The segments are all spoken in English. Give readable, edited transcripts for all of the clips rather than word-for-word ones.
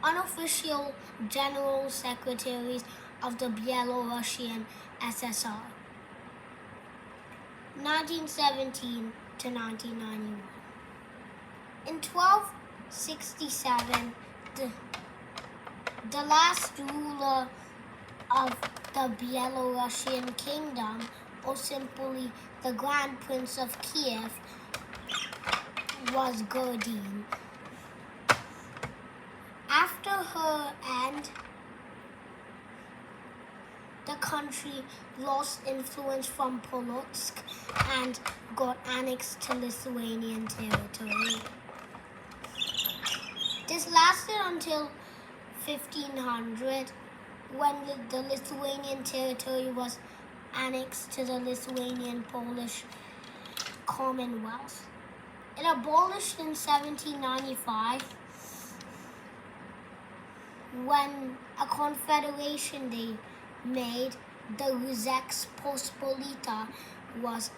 Unofficial General Secretaries of the Belarusian SSR, 1917 to 1991. In 1267, the last ruler of the Belarusian kingdom, or simply the Grand Prince of Kiev, was Gordine. After her end, the country lost influence from Polotsk and got annexed to Lithuanian territory. This lasted until 1500, when the Lithuanian territory was annexed to the Lithuanian-Polish Commonwealth. It abolished in 1795, when a confederation they made, the Rzeczpospolita, was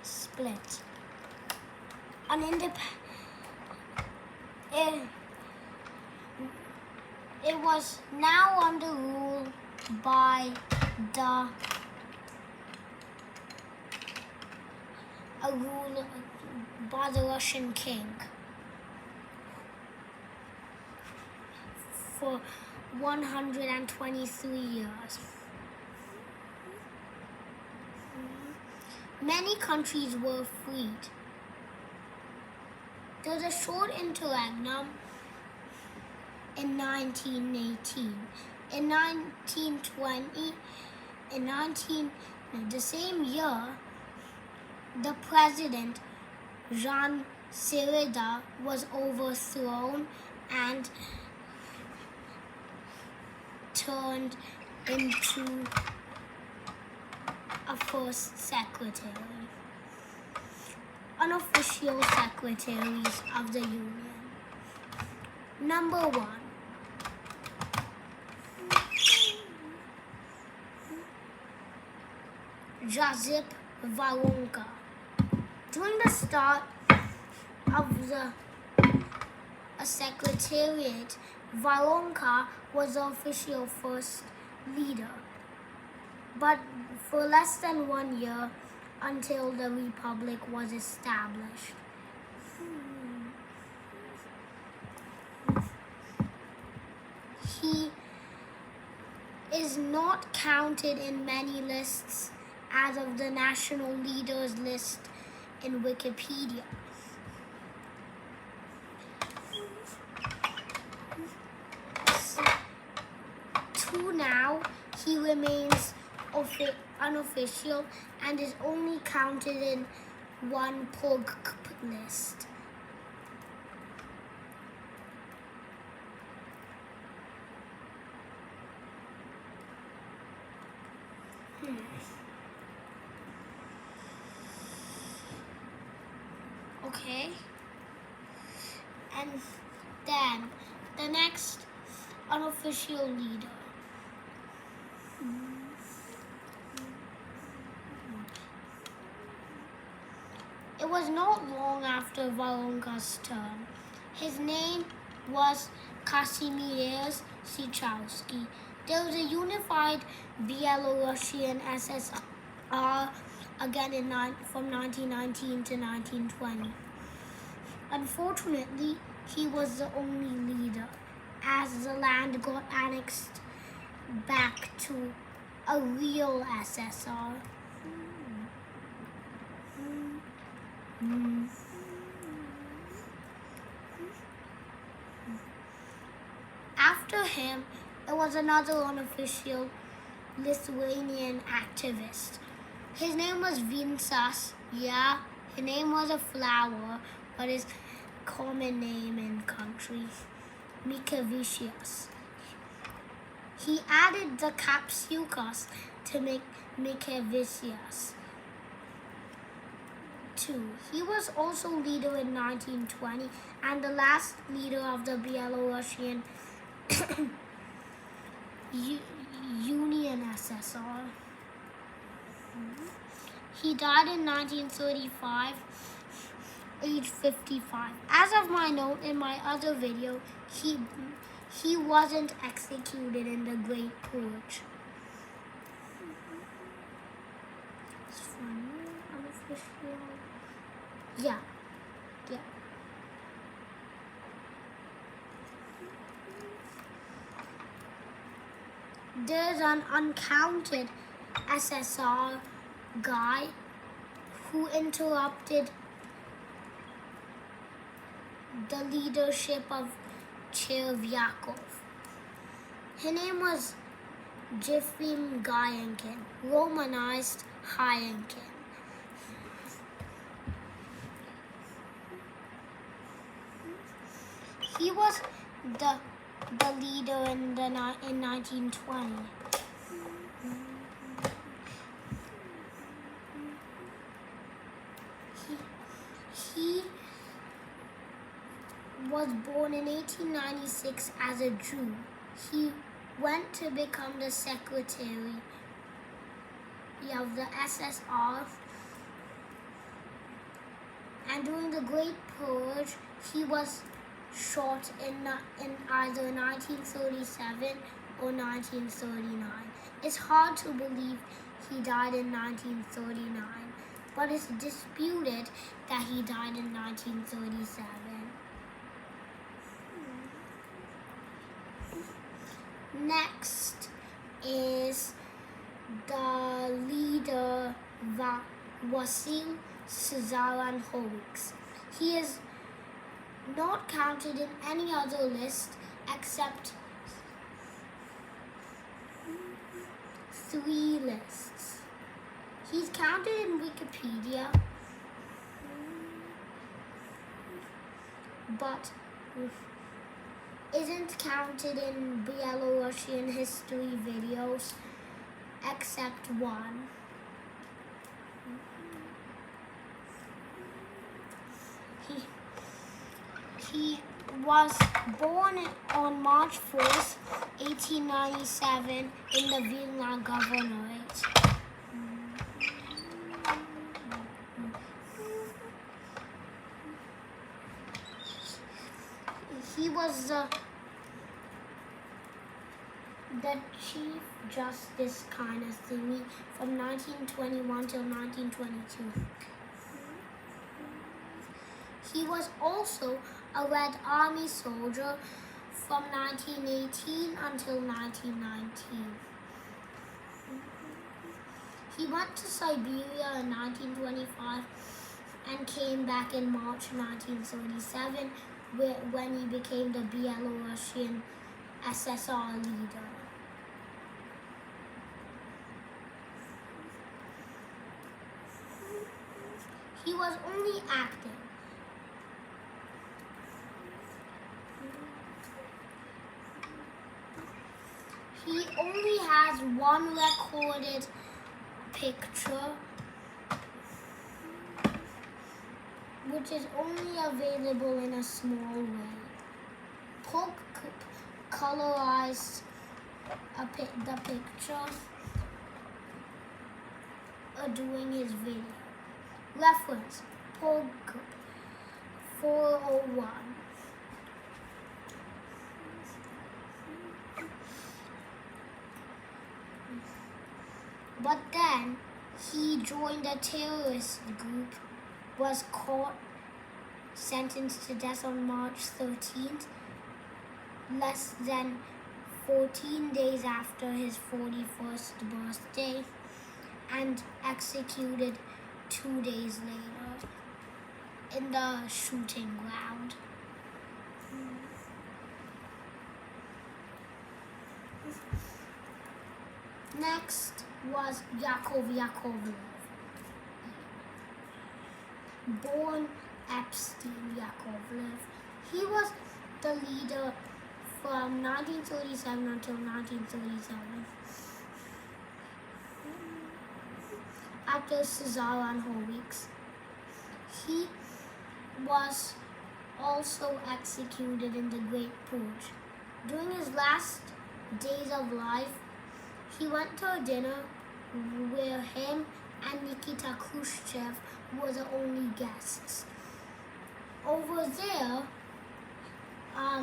split. It was now under rule by the Russian king for 123 years. Many countries were freed. There was a short interregnum in 1918. In 1920, the same year, the president, Jean Sirida, was overthrown and turned into a first secretary. Unofficial secretaries of the Union. Number 1. Josip Volonka. During the start of a secretariat, Volonka was the official first leader, but for less than 1 year, until the Republic was established. He is not counted in many lists as of the national leaders list in Wikipedia. To now, he remains unofficial and is only counted in one POG list. Okay. And then the next unofficial leader. It was not long after Volonka's term. His name was Kazimierz Siechowski. There was a unified Belarusian SSR again from 1919 to 1920. Unfortunately, he was the only leader, as the land got annexed back to a real SSR. After him, there was another unofficial Lithuanian activist. His name was Vincas. Yeah, his name was a flower, but his common name in country, Mikavicius. He added the capsucus to make Mikavicius too. He was also leader in 1920 and the last leader of the Belarusian Union SSR. He died in 1935, age 55. As of my note in my other video, He wasn't executed in the Great Purge. It's funny, unofficial. Yeah. There's an uncounted SSR guy who interrupted the leadership of Chervyakov. His name was Jefim Gayankin, romanized Hyankin. He was the leader in 1920. He was born in 1896 as a Jew. He went to become the secretary of the SSR, and during the Great Purge, he was shot in either 1937 or 1939. It's hard to believe he died in 1939, but it's disputed that he died in 1937. Next is the leader Wasim Zaranhovics. He is not counted in any other list except 3 lists. He's counted in Wikipedia, but isn't counted in Belarusian history videos except 1. He was born on March 4th, 1897 in the Vilna Governorate. He was the Chief Justice kind of thingy from 1921 till 1922. He was also a Red Army soldier from 1918 until 1919. He went to Siberia in 1925 and came back in March 1937 when he became the Belarusian SSR leader. He was only active. He only has 1 recorded picture, which is only available in a small way. Polk colorized the picture doing his video. Reference, Polk 401. But then he joined a terrorist group, was caught, sentenced to death on March 13th, less than 14 days after his 41st birthday, and executed 2 days later in the shooting ground. Next was Yakov Yakovlev, born Epstein Yakovlev. He was the leader from 1937 until 1937. After Zaranhovics, he was also executed in the Great Purge. During his last days of life, he went to a dinner where him and Nikita Khrushchev were the only guests. Over there,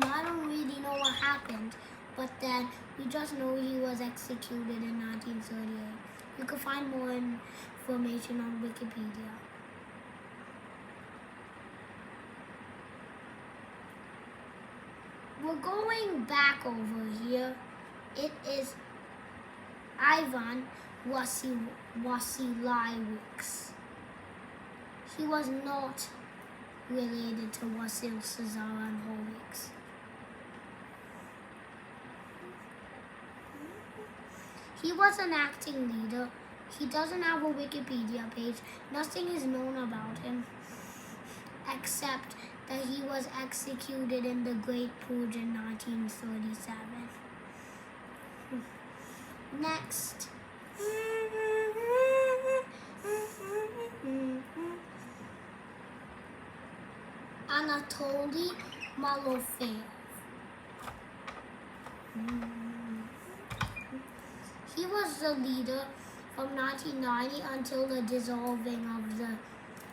I don't really know what happened, but then we just know he was executed in 1938. You can find more information on Wikipedia. We're going back over here. It is Ivan Wasilewicz. He was not related to Wasil Cesarenowicz. He was an acting leader. He doesn't have a Wikipedia page. Nothing is known about him except that he was executed in the Great Purge in 1937. Next. Anatoly Malofeyev. He was the leader from 1990 until the dissolving of the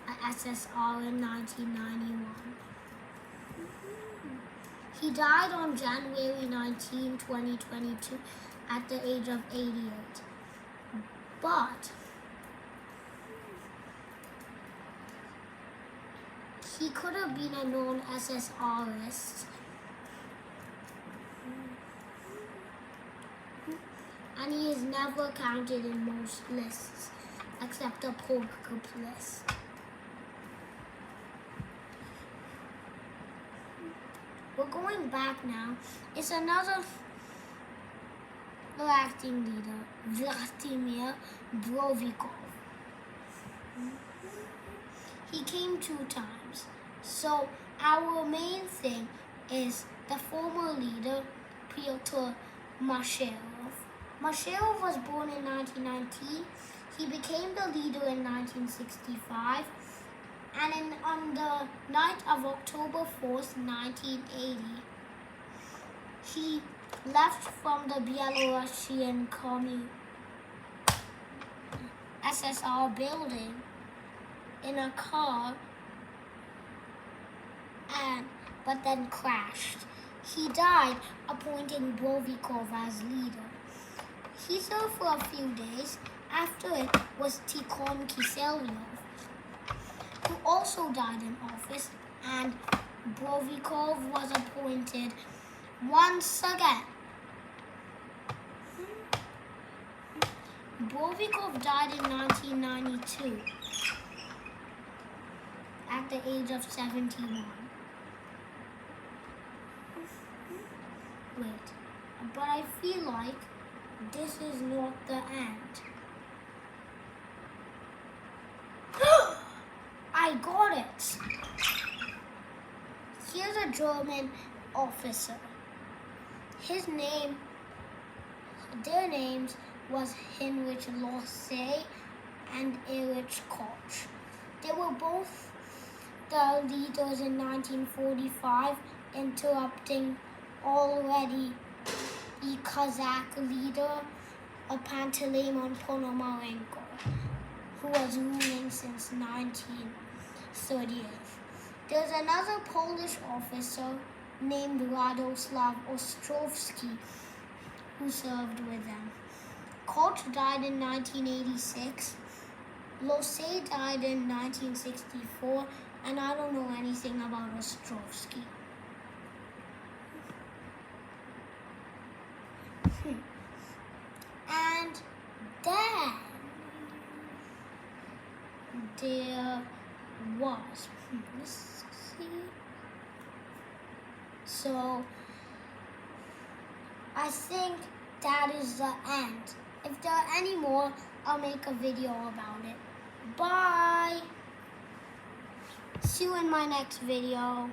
SSR in 1991. He died on January 19, 2022 at the age of 88. But he could have been a known SSRist. And he is never counted in most lists, except the Polk list. We're going back now. It's another acting leader, Vladimir Brovikov. He came 2 times. So our main thing is the former leader, Pyotr Masharov. Masharov was born in 1919. He became the leader in 1965. And on the night of October 4th, 1980, he left from the Belarusian SSR building in a car, but then crashed. He died, appointing Brovikov as leader. He served for a few days. After it was Tikhon Kiselyov, who also died in office, and Brovikov was appointed once again. Brovikov died in 1992 at the age of 71. Wait, but I feel like this is not the end. I got it! Here's a German officer. Their names was Heinrich Losse and Erich Koch. They were both the leaders in 1945, interrupting already the Kazakh leader, Panteleimon Ponomarenko, who was ruling since 1938. There's another Polish officer named Radoslav Ostrowski who served with them. Koch died in 1986. Losse died in 1964, and I don't know anything about Ostrowski. And then there was, let's see. So I think that is the end. If there are any more, I'll make a video about it. Bye! See you in my next video.